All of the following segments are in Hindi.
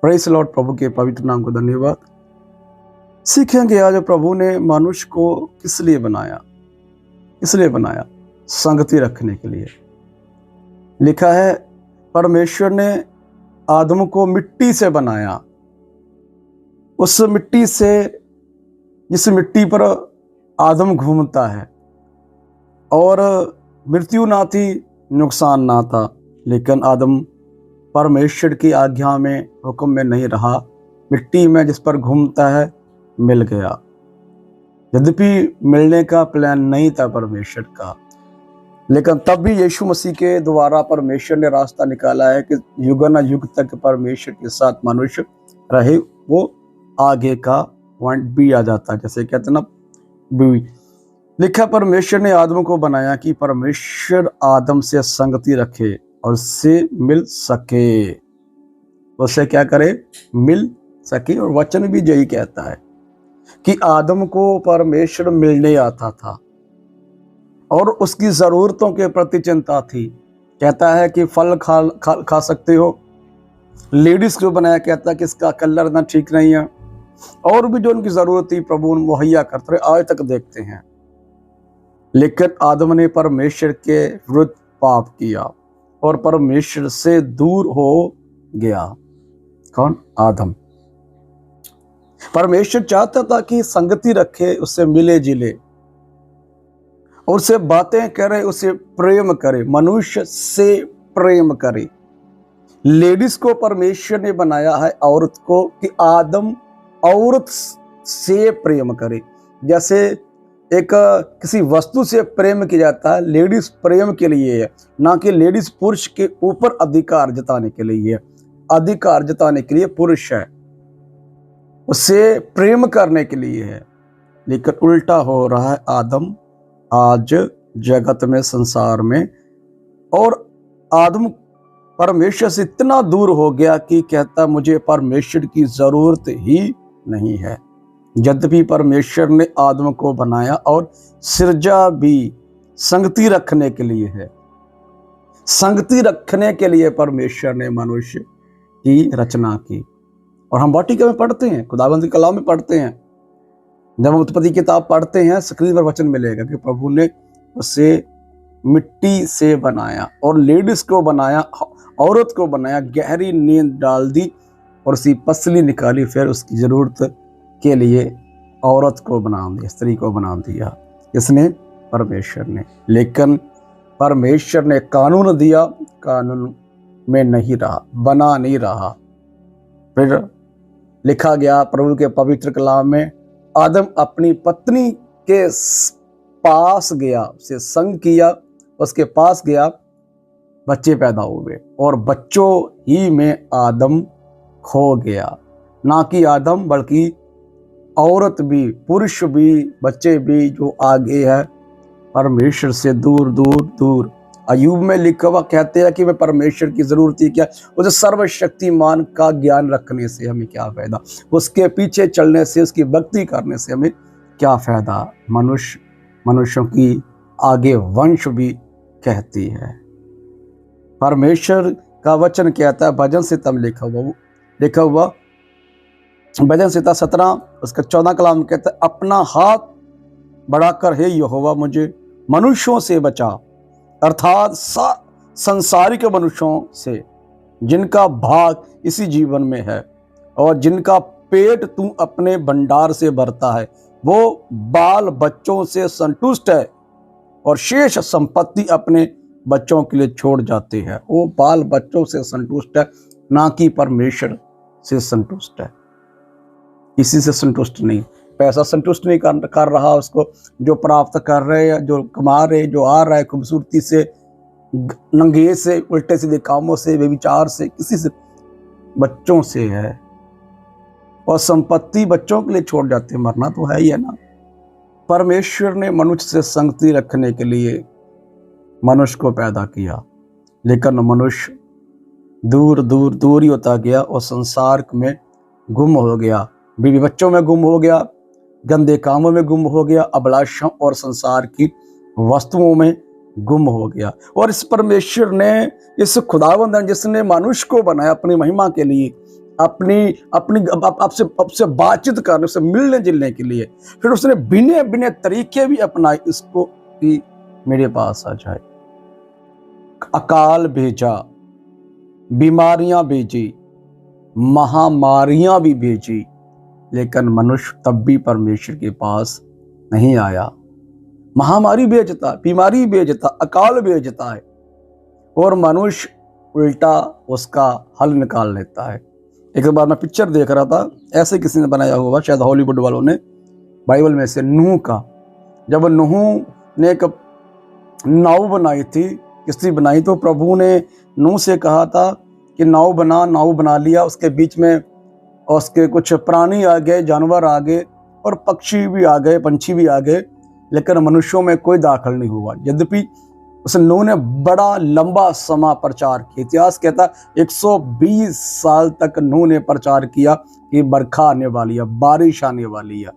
Praise the Lord. प्रभु के पवित्र नाम को धन्यवाद। सीखेंगे आज प्रभु ने मनुष्य को किस लिए बनाया। इसलिए बनाया संगति रखने के लिए। लिखा है परमेश्वर ने आदम को मिट्टी से बनाया, उस मिट्टी से जिस मिट्टी पर आदम घूमता है, और मृत्यु ना थी, नुकसान ना था, लेकिन आदम परमेश्वर की आज्ञा में, हुक्म में नहीं रहा, मिट्टी में जिस पर घूमता है मिल गया। यद्यपि मिलने का प्लान नहीं था परमेश्वर का, लेकिन तब भी यीशु मसीह के द्वारा परमेश्वर ने रास्ता निकाला है कि युगानुयुग तक परमेश्वर के साथ मनुष्य रहे। वो आगे का पॉइंट भी आ जाता है, जैसे कहते हैं ना भी। लिखा परमेश्वर ने आदम को बनाया कि परमेश्वर आदम से संगति रखे और उससे मिल सके। उससे क्या करे? मिल सके। और वचन भी यही कहता है कि आदम को परमेश्वर मिलने आता था और उसकी ज़रूरतों के प्रति चिंता थी। कहता है कि फल खा सकते हो। लेडीज़ को बनाया, कहता है कि इसका कलर ना ठीक नहीं है, और भी जो उनकी ज़रूरत थी प्रभु मुहैया करते रहे, आज तक देखते हैं। लेकिन आदम ने परमेश्वर के विरुद्ध पाप किया और परमेश्वर से दूर हो गया। कौन? आदम। परमेश्वर चाहता था कि संगति रखे, उससे मिले जिले और उससे बातें करे, उससे प्रेम करे, मनुष्य से प्रेम करे। लेडीज को परमेश्वर ने बनाया है, औरत को, कि आदम औरत से प्रेम करे। जैसे एक किसी वस्तु से प्रेम किया जाता है, लेडीज प्रेम के लिए है, ना कि लेडीज पुरुष के ऊपर अधिकार जताने के लिए है। अधिकार जताने के लिए पुरुष है, उससे प्रेम करने के लिए है। लेकिन उल्टा हो रहा है आदम आज जगत में, संसार में। और आदम परमेश्वर से इतना दूर हो गया कि कहता मुझे परमेश्वर की जरूरत ही नहीं है। यद्यपि परमेश्वर ने आदम को बनाया और सृजा भी संगति रखने के लिए है। संगति रखने के लिए परमेश्वर ने मनुष्य की रचना की। और हम वाटिका में पढ़ते हैं, खुदावंद की कलाम में पढ़ते हैं, जब हम उत्पत्ति किताब पढ़ते हैं, स्क्रीन पर वचन मिलेगा कि प्रभु ने उसे मिट्टी से बनाया और लेडीज को बनाया, औरत को बनाया, गहरी नींद डाल दी और उसकी पसली निकाली, फिर उसकी जरूरत के लिए औरत को बना दिया, स्त्री को बना दिया। इसने परमेश्वर ने। लेकिन परमेश्वर ने कानून दिया, कानून में नहीं रहा, बना नहीं रहा। फिर लिखा गया प्रभु के पवित्र कलाम में, आदम अपनी पत्नी के पास गया, उसे संग किया, उसके पास गया, बच्चे पैदा हुए और बच्चों ही में आदम खो गया। ना कि आदम बल्कि औरत भी, पुरुष भी, बच्चे भी जो आगे है परमेश्वर से दूर दूर दूर। अय्यूब में लिखा हुआ कहते हैं कि मैं परमेश्वर की जरूरत ही क्या, उसे सर्वशक्तिमान का ज्ञान रखने से हमें क्या फायदा, उसके पीछे चलने से, उसकी भक्ति करने से हमें क्या फायदा। मनुष्यों की आगे वंश भी कहती है। परमेश्वर का वचन कहता है, भजन संहिता में लिखा हुआ भजन संहिता 17 उसका 14 कलाम कहता है, अपना हाथ बढ़ाकर हे यहोवा मुझे मनुष्यों से बचा, अर्थात संसारिक मनुष्यों से, जिनका भाग इसी जीवन में है और जिनका पेट तू अपने भंडार से भरता है। वो बाल बच्चों से संतुष्ट है और शेष संपत्ति अपने बच्चों के लिए छोड़ जाते हैं। वो बाल बच्चों से संतुष्ट है, ना कि परमेश्वर से संतुष्ट है। किसी से संतुष्ट नहीं। पैसा संतुष्ट नहीं कर रहा उसको, जो प्राप्त कर रहे हैं, जो कमा रहे, जो आ रहा है खूबसूरती से, नंगे से, उल्टे सीधे कामों से, व्यभिचार से, किसी से, बच्चों से है। और संपत्ति बच्चों के लिए छोड़ जाते हैं, मरना तो है ही है ना। परमेश्वर ने मनुष्य से संगति रखने के लिए मनुष्य को पैदा किया, लेकिन मनुष्य दूर दूर दूर ही होता गया और संसार में गुम हो गया, बीवी बच्चों में गुम हो गया, गंदे कामों में गुम हो गया, अभिलाषों और संसार की वस्तुओं में गुम हो गया। और इस परमेश्वर ने, इस खुदावंद जिसने मनुष्य को बनाया अपनी महिमा के लिए, अपनी अपनी आपसे आपसे बातचीत करने, उससे मिलने जुलने के लिए। फिर उसने बिने बिने तरीके भी अपनाए इसको कि मेरे पास आ जाए। अकाल भेजा, बीमारियां भेजी, महामारियां भी भेजी, लेकिन मनुष्य तब भी परमेश्वर के पास नहीं आया। महामारी भेजता, बीमारी भेजता, अकाल भेजता है, और मनुष्य उल्टा उसका हल निकाल लेता है। एक बार मैं पिक्चर देख रहा था, ऐसे किसी ने बनाया हुआ, शायद हॉलीवुड वालों ने, बाइबल में से नूह का। जब नूह ने एक नाव बनाई थी, किश्ती बनाई, तो प्रभु ने नूह से कहा था कि नाव बना लिया। उसके बीच में उसके कुछ प्राणी आ गए, जानवर आ गए, और पक्षी भी आ गए, पंछी भी आ गए, लेकिन मनुष्यों में कोई दाखिल नहीं हुआ। यद्यपि उस नूह ने बड़ा लंबा समय प्रचार किया। इतिहास कहता 120 साल तक नूह ने प्रचार किया कि बरखा आने वाली है, बारिश आने वाली है।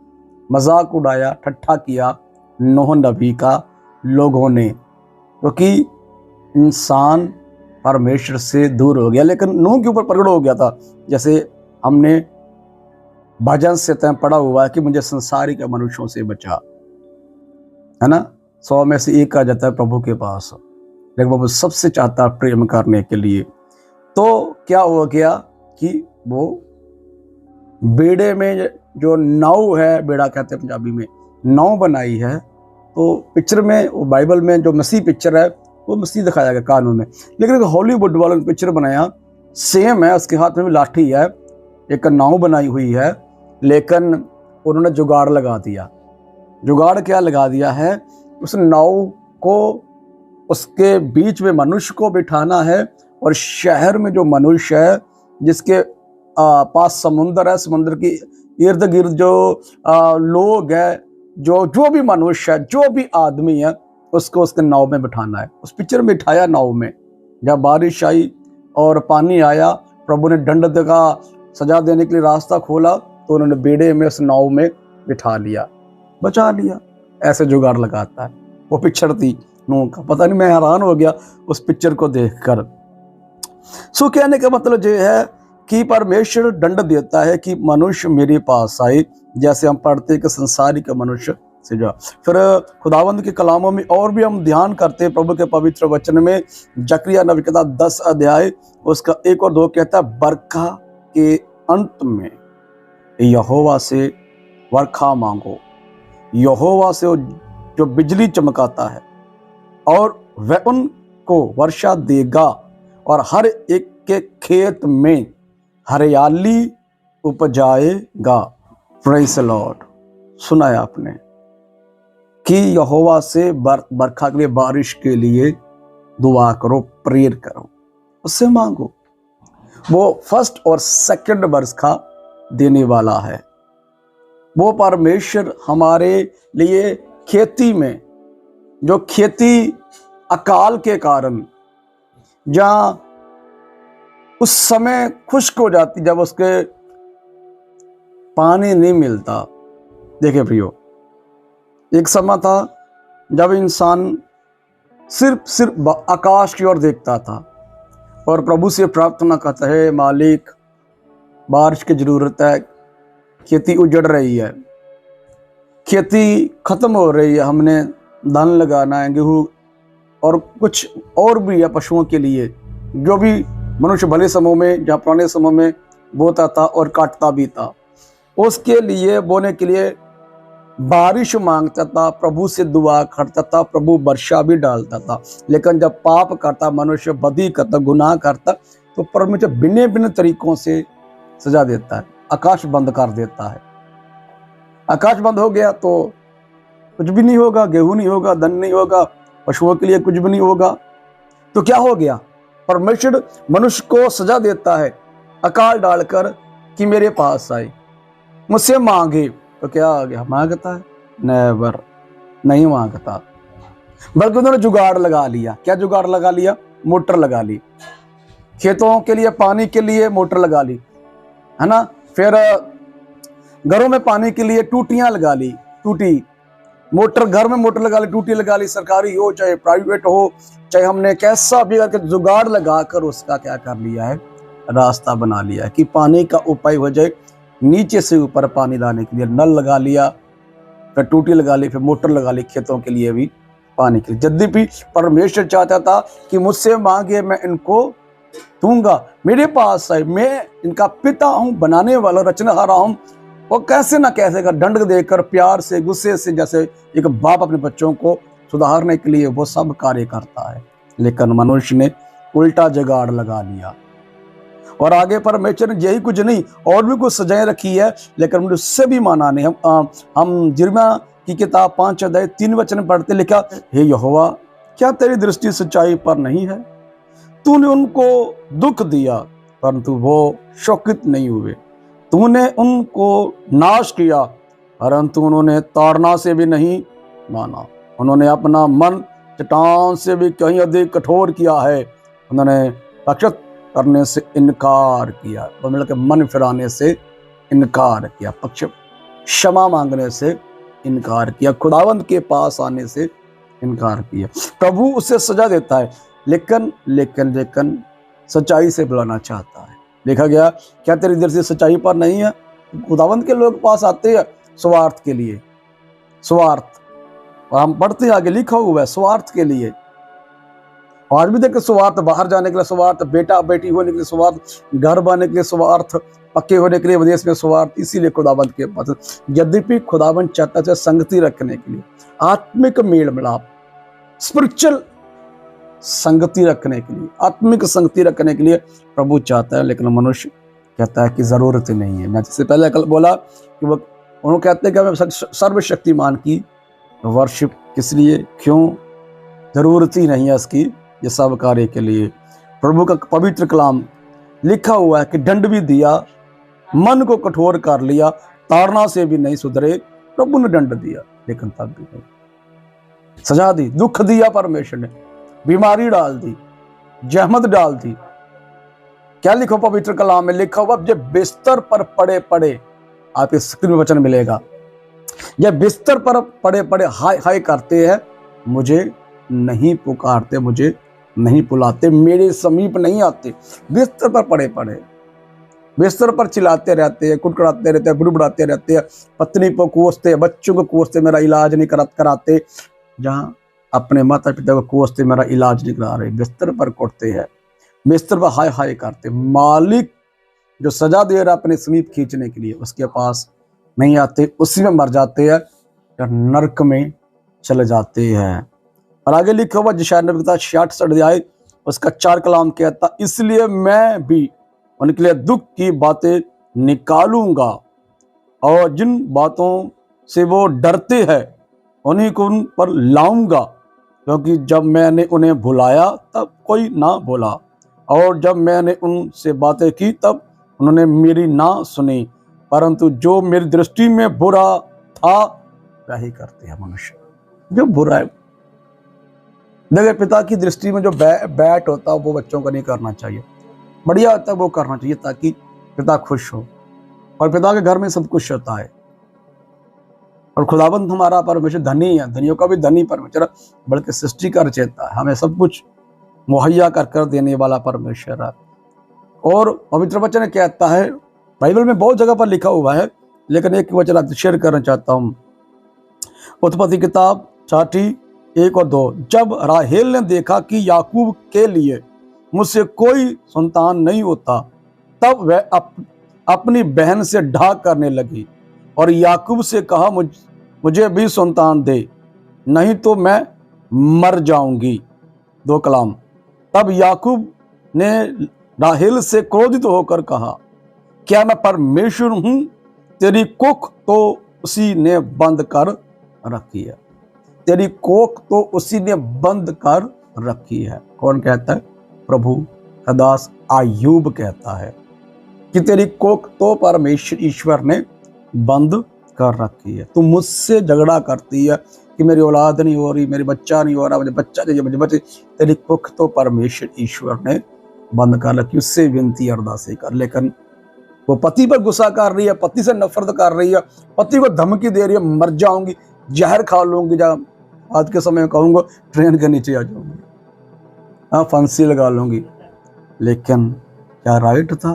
मजाक उड़ाया, ठट्ठा किया नूह नबी का लोगों ने, क्योंकि इंसान परमेश्वर से दूर हो गया। लेकिन नूह के ऊपर प्रकट हो गया था, जैसे हमने भजन से तय पढ़ा हुआ है कि मुझे संसारिक मनुष्यों से बचा, है ना। 100 में से एक आ जाता है प्रभु के पास, लेकिन प्रभु सबसे चाहता है प्रेम करने के लिए। तो क्या हो गया कि वो बेड़े में जो नाव है, बेड़ा कहते हैं पंजाबी में, नाव बनाई है। तो पिक्चर में, वो बाइबल में जो मसीह पिक्चर है, वो मसीह दिखाया गया कानून में। लेकिन हॉलीवुड वालों ने पिक्चर बनाया, सेम है, उसके हाथ में भी लाठी है, एक नाव बनाई हुई है, लेकिन उन्होंने जुगाड़ लगा दिया। जुगाड़ क्या लगा दिया है? उस नाव को, उसके बीच में मनुष्य को बिठाना है, और शहर में जो मनुष्य है, जिसके पास समुद्र है, समुद्र की इर्द गिर्द जो लोग हैं, जो भी मनुष्य है, जो भी आदमी है, उसको उसके नाव में बिठाना है। उस पिक्चर में बिठाया नाव में। जब बारिश आई और पानी आया, प्रभु ने दंड का सजा देने के लिए रास्ता खोला, तो उन्होंने बेड़े में उस नाव में बिठा लिया, बचा लिया। ऐसे जुगाड़ लगाता है। वो पिक्चर थी नूह का। पता नहीं, मैं हैरान हो गया उस पिक्चर को देखकर। सो कहने का मतलब ये है कि परमेश्वर दंड देता है कि मनुष्य मेरे पास आए, जैसे हम पढ़ते कि संसारिक मनुष्य से जा। फिर खुदावंद के कलामों में और भी हम ध्यान करते हैं, प्रभु के पवित्र वचन में जकरिया नबी का 10 अध्याय उसका 1 और 2 कहता है, बरखा के अंत में यहोवा से वर्षा मांगो। यहोवा से जो बिजली चमकाता है, और वह उनको वर्षा देगा, और हर एक के खेत में हरियाली उपजाएगा। Praise the Lord. सुना है आपने कि यहोवा से बरखा के लिए, बारिश के लिए दुआ करो, प्रेयर करो, उससे मांगो। वो फर्स्ट और सेकंड बरखा देने वाला है। वो परमेश्वर हमारे लिए खेती में, जो खेती अकाल के कारण, जहां उस समय खुश्क हो जाती, जब उसके पानी नहीं मिलता। देखिए प्रियो, एक समय था जब इंसान सिर्फ आकाश की ओर देखता था और प्रभु से प्रार्थना करता है, मालिक बारिश की जरूरत है, खेती उजड़ रही है, खेती खत्म हो रही है, हमने धान लगाना है, गेहूँ और कुछ और भी है पशुओं के लिए, जो भी मनुष्य भले समय में, जहाँ पुराने समय में बोता था और काटता भी था, उसके लिए, बोने के लिए बारिश मांगता था, प्रभु से दुआ करता था, प्रभु वर्षा भी डालता था। लेकिन जब पाप करता मनुष्य, बदी करता, गुनाह करता, तो परमेश्वर भिन्न भिन्न तरीकों से सजा देता है, आकाश बंद कर देता है। आकाश बंद हो गया तो कुछ भी नहीं होगा, गेहूं नहीं होगा, धन नहीं होगा, पशुओं के लिए कुछ भी नहीं होगा। तो क्या हो गया? परमेश्वर मनुष्य को सजा देता है अकाल डालकर कि मेरे पास आए, मुझसे मांगे। तो क्या आ गया? मांगता है? नेवर, नहीं मांगता, बल्कि उन्होंने जुगाड़ लगा लिया। क्या जुगाड़ लगा लिया? मोटर लगा ली, खेतों के लिए पानी के लिए मोटर लगा ली, है ना। फिर घरों में पानी के लिए टूटियां लगा ली, टूटी मोटर, घर में मोटर लगा ली, टूटी लगा ली, सरकारी हो चाहे प्राइवेट हो, चाहे हमने कैसा भी करके जुगाड़ लगाकर उसका क्या कर लिया है, रास्ता बना लिया कि पानी का उपाय हो जाए, नीचे से ऊपर पानी लाने के लिए नल लगा लिया, फिर टूटी लगा ली, फिर मोटर लगा ली खेतों के लिए भी पानी के लिए। यद्यपि परमेश्वर चाहता था कि मुझसे मांगे मैं इनको दूंगा, मेरे पास है, मैं इनका पिता हूं, बनाने वाला रचनाहारा हूं। वो कैसे ना कैसे कर दंड देकर प्यार से गुस्से से, जैसे एक बाप अपने बच्चों को सुधारने के लिए वो सब कार्य करता है, लेकिन मनुष्य ने उल्टा जुगाड़ लगा लिया। और आगे परमेश्वर ने यही कुछ नहीं और भी कुछ सजाएं रखी है, लेकिन हमने उससे भी माना नहीं। हम यिर्मयाह की किताब 5 अध्याय 3 वचन पढ़ते, लिखा, हे यहोवा, क्या तेरी दृष्टि सच्चाई पर नहीं है? तूने उनको दुख दिया परंतु वो शोकित नहीं हुए, तूने उनको नाश किया परंतु उन्होंने ताड़ना से भी नहीं माना। उन्होंने अपना मन चट्टान से भी कहीं अधिक कठोर किया है, उन्होंने रक्षक करने से इनकार किया, मतलब कि मन फिराने से इनकार किया, पक्ष क्षमा मांगने से इनकार किया, खुदावंद के पास आने से इनकार किया। प्रभु उसे सजा देता है, लेकिन लेकिन लेकिन सच्चाई से बुलाना चाहता है। देखा गया, क्या तेरी दृष्टि सच्चाई पर नहीं है? खुदावंद के लोग पास आते हैं स्वार्थ के लिए, स्वार्थ, और हम पढ़ते आगे लिखा हुआ है स्वार्थ के लिए। आज भी देखते स्वार्थ, बाहर जाने के लिए स्वार्थ, बेटा बेटी होने के लिए स्वार्थ, घर बनने के लिए स्वार्थ, पक्के होने के लिए विदेश में स्वार्थ, इसीलिए खुदाबंद के पास। यद्यपि खुदाबंद चाहता है संगति रखने के लिए, आत्मिक मेल मिलाप, स्पिरिचुअल संगति रखने के लिए, आत्मिक संगति रखने के लिए प्रभु चाहता है, लेकिन मनुष्य कहता है कि जरूरत ही नहीं है। मैं जैसे पहले कल बोला कि वो उन्होंने कहते हैं कि हमें सर्वशक्तिमान की वर्शिप किस लिए, क्यों, जरूरत ही नहीं है इसकी, ये सब कार्य के लिए। प्रभु का पवित्र कलाम लिखा हुआ है कि दंड भी दिया, मन को कठोर कर लिया, ताड़ना से भी नहीं सुधरे, प्रभु ने दंड दिया, लेकिन तब भी नहीं, सजा दी, दुख दिया परमेश्वर ने, बीमारी डाल दी, जहमत डाल दी। क्या लिखो पवित्र कलाम में लिखा हुआ, जब बिस्तर पर पड़े पड़े, आपके स्क्रीन में वचन मिलेगा, जब बिस्तर पर पड़े पड़े हाय हाय करते हैं, मुझे नहीं पुकारते, मुझे नहीं बुलाते, मेरे समीप नहीं आते। बिस्तर पर पड़े पड़े, बिस्तर पर चिल्लाते रहते हैं, कुटकुटाते रहते हैं, बुड़बुड़ाते रहते हैं, पत्नी को कोसते, बच्चों को कोसते, मेरा इलाज नहीं कराते, जहां अपने माता पिता को कोसते, मेरा इलाज नहीं करा रहे, बिस्तर पर कुटते हैं, बिस्तर पर हाय हाय करते। मालिक जो सजा दे रहा अपने समीप खींचने के लिए, उसके पास नहीं आते, उसी में मर जाते हैं या नरक में चले जाते हैं। और आगे लिखा हुआ यशायाह नबी का 66 अध्याय उसका 4 कलाम कहता, इसलिए मैं भी उनके लिए दुख की बातें निकालूंगा और जिन बातों से वो डरते हैं उन्हीं को उन पर लाऊंगा, क्योंकि जब मैंने उन्हें बुलाया तब कोई ना बोला, और जब मैंने उनसे बातें की तब उन्होंने मेरी ना सुनी, परंतु जो मेरी दृष्टि में बुरा था वही करते हैं मनुष्य, जो बुरा है। देखिए, पिता की दृष्टि में जो बैट होता है वो बच्चों को नहीं करना चाहिए, बढ़िया होता है वो करना चाहिए ताकि पिता खुश हो, और पिता के घर में सब कुछ होता है। और खुदाबंद हमारा परमेश्वर धनी है, धनियों का भी धनी परमेश्वर, बल्कि सृष्टि का रचयिता है, हमें सब कुछ मुहैया कर देने वाला परमेश्वर है। और पवित्र वचन कहता है, बाइबल में बहुत जगह पर लिखा हुआ है, लेकिन एक वचन आप शेयर करना चाहता हूँ। उत्पत्ति किताब 1 और 2, जब राहेल ने देखा कि याकूब के लिए मुझसे कोई संतान नहीं होता, तब वह अपनी बहन से ढाक करने लगी और याकूब से कहा, मुझे भी संतान दे, नहीं तो मैं मर जाऊंगी। 2 कलाम। तब याकूब ने राहेल से क्रोधित होकर कहा, क्या मैं परमेश्वर हूं? तेरी कोख तो उसी ने बंद कर रखी है, तेरी कोख तो उसी ने बंद कर रखी है। कौन कहता है? प्रभु का दास आयूब कहता है कि तेरी कोख तो परमेश्वर ईश्वर ने बंद कर रखी है। तू मुझसे झगड़ा करती है कि मेरी औलाद नहीं हो रही, मेरी बच्चा नहीं हो रहा, मुझे बच्चा चाहिए, मुझे बच्चे, तेरी कोख तो परमेश्वर ईश्वर ने बंद कर रखी, उससे विनती अरदासी कर। लेकिन वो पति पर गुस्सा कर रही है, पति से नफरत कर रही है, पति को धमकी दे रही है, मर जाऊंगी, जहर खा लूंगी, जब आज के समय में कहूंगा ट्रेन के नीचे आ जाऊंगी, हाँ फांसी लगा लूंगी। लेकिन क्या राइट था?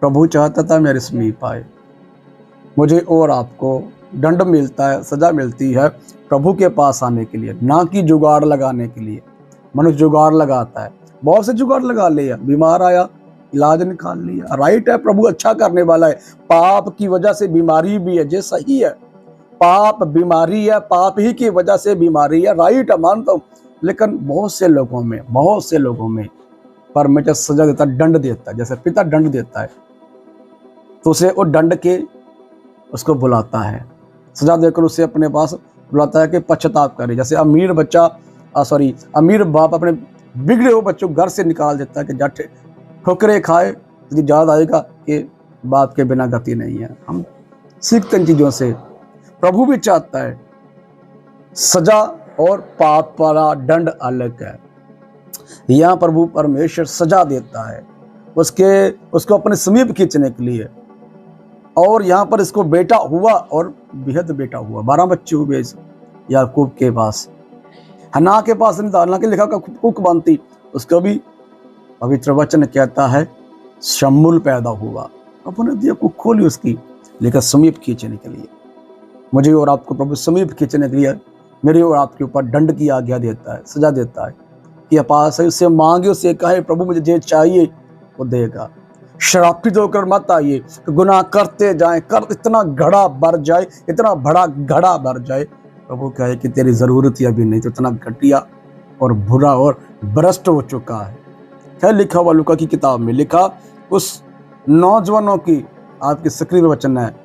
प्रभु चाहता था मेरे समीप आए। मुझे और आपको दंड मिलता है, सजा मिलती है प्रभु के पास आने के लिए, ना कि जुगाड़ लगाने के लिए। मनुष्य जुगाड़ लगाता है, बहुत से जुगाड़ लगा लिया, बीमार आया इलाज निकाल लिया। राइट है, प्रभु अच्छा करने वाला है। पाप की वजह से बीमारी भी है, ये सही है। पाप बीमारी है, पाप ही की वजह से बीमारी है, राइट है, मानता हूं। लेकिन बहुत से लोगों में परमेश्वर सजा देता, दंड देता है। जैसे पिता दंड देता है तो उसे वो दंड के उसको बुलाता है, सजा देकर उसे अपने पास बुलाता है कि पश्चाताप करे। जैसे अमीर बाप अपने बिगड़े हुए बच्चों को घर से निकाल देता है कि जा ठोकरे खाए, तो याद आएगा कि बाप के बिना गति नहीं है। हम सीखते इन चीजों से। प्रभु भी चाहता है, सजा और पाप वाला दंड अलग है। यहाँ प्रभु परमेश्वर सजा देता है उसको अपने समीप खींचने के लिए। और यहाँ पर इसको बेटा हुआ और बेहद बेटा हुआ। 12 बच्चे हुए याकूब के पास, हन्ना के पास नहीं था, हन्ना के लिखा कुक बनती, उसको भी पवित्र वचन कहता है शमूल पैदा हुआ। प्रभु ने दिया कुक खोली उसकी, लेकर समीप खींचने के लिए, मुझे और आपको प्रभु समीप खींचने के लिए मेरे और आपके ऊपर दंड की आज्ञा देता है, सजा देता है कि पास है, उससे मांगे, उससे कहे प्रभु मुझे जो चाहिए वो देगा। श्रापित होकर मत आइए, गुनाह करते जाएं, इतना घड़ा भर जाए, इतना बड़ा घड़ा भर जाए, प्रभु कहे कि तेरी जरूरत ही अभी नहीं, तो इतना घटिया और बुरा और भ्रष्ट हो चुका है। क्या लिखा हुआ लूका की किताब में, लिखा उस नौजवानों की, आपकी सक्रिय वचन है,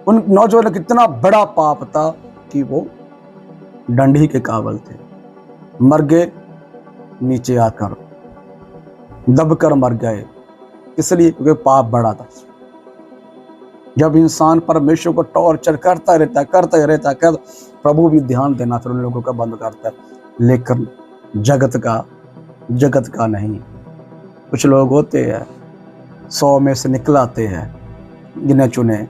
उन नौजवानों का इतना बड़ा पाप था कि वो दंड ही के काबिल थे। मर गए, नीचे आकर दबकर मर गए, इसलिए क्योंकि पाप बड़ा था। जब इंसान परमेश्वर को टॉर्चर करता रहता है, प्रभु भी ध्यान देना फिर उन लोगों का बंद करता है। लेकिन जगत का नहीं। कुछ लोग होते हैं 100 में से निकलाते हैं गिने चुने,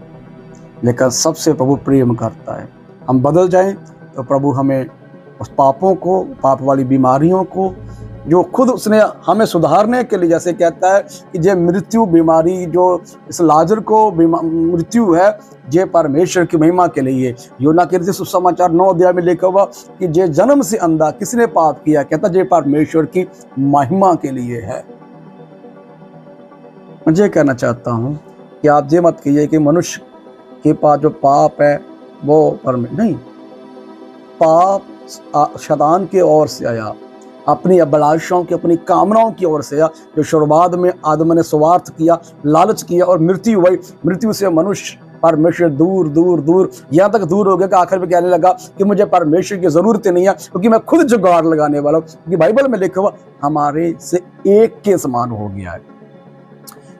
लेकिन सबसे प्रभु प्रेम करता है। हम बदल जाएं तो प्रभु हमें उस पापों को, पाप वाली बीमारियों को, जो खुद उसने हमें सुधारने के लिए, जैसे कहता है कि जे मृत्यु बीमारी, जो इस लाजर को मृत्यु है, जे परमेश्वर की महिमा के लिए। योना के सुसमाचार 9 अध्याय में लिखा हुआ कि जे जन्म से अंधा, किसने पाप किया? कहता जे परमेश्वर की महिमा के लिए है। मुझे कहना चाहता हूं कि आप ये मत कहिए कि मनुष्य के पास जो पाप है वो नहीं, पाप शैतान की ओर से आया, अपनी अभिलाषाओं की, अपनी कामनाओं की ओर से आया। जो शुरुआत में आदम ने स्वार्थ किया, लालच किया और मृत्यु हुई, मृत्यु से मनुष्य परमेश्वर दूर यहाँ तक दूर हो गया कि आखिर में कहने लगा कि मुझे परमेश्वर की जरूरत नहीं है, क्योंकि मैं खुद जुगाड़ लगाने वाला हूँ। क्योंकि बाइबल में लिखा हुआ हमारे से एक के समान हो गया है।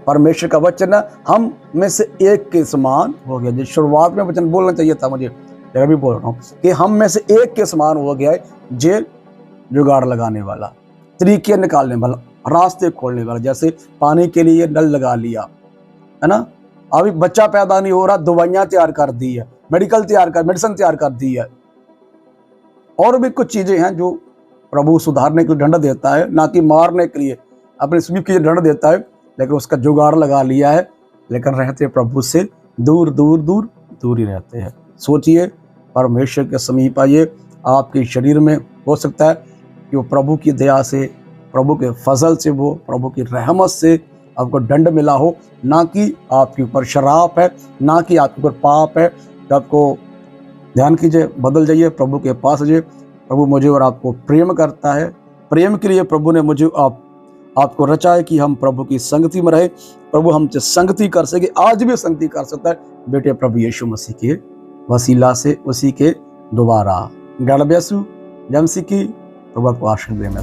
परमेश्वर का वचन हम में से एक के समान हो गया। जो शुरुआत में वचन बोलना चाहिए था मुझे, मैं भी बोल रहा हूँ कि हम में से एक के समान हो गया है। जे जुगाड़ लगाने वाला, तरीके निकालने वाला, रास्ते खोलने वाला। जैसे पानी के लिए नल लगा लिया है ना, अभी बच्चा पैदा नहीं हो रहा, दवाइयां तैयार कर दी है, मेडिसिन तैयार कर दी है। और भी कुछ चीजें हैं जो प्रभु सुधारने के लिए दंड देता है, ना कि मारने के लिए। अपने समीप के लिए दंड देता है, लेकिन उसका जुगाड़ लगा लिया है। लेकिन रहते प्रभु से दूर ही रहते हैं। सोचिए, परमेश्वर के समीप आइए। आपके शरीर में हो सकता है कि वो प्रभु की दया से, प्रभु के फजल से, वो प्रभु की रहमत से आपको दंड मिला हो, ना कि आपके ऊपर शराप है, ना कि आपके ऊपर पाप है। तो आपको ध्यान कीजिए, बदल जाइए, प्रभु के पास जाइए। प्रभु मुझे और आपको प्रेम करता है। प्रेम के लिए प्रभु ने मुझे आपको रचा है कि हम प्रभु की संगति में रहे। प्रभु हमसे संगति कर सके, आज भी संगति कर सकता है बेटे प्रभु यीशु मसीह के वसीला से, उसी के दोबारा। God bless you. जय मसीह की। प्रभु आपको आशीर्वाद दे। मैं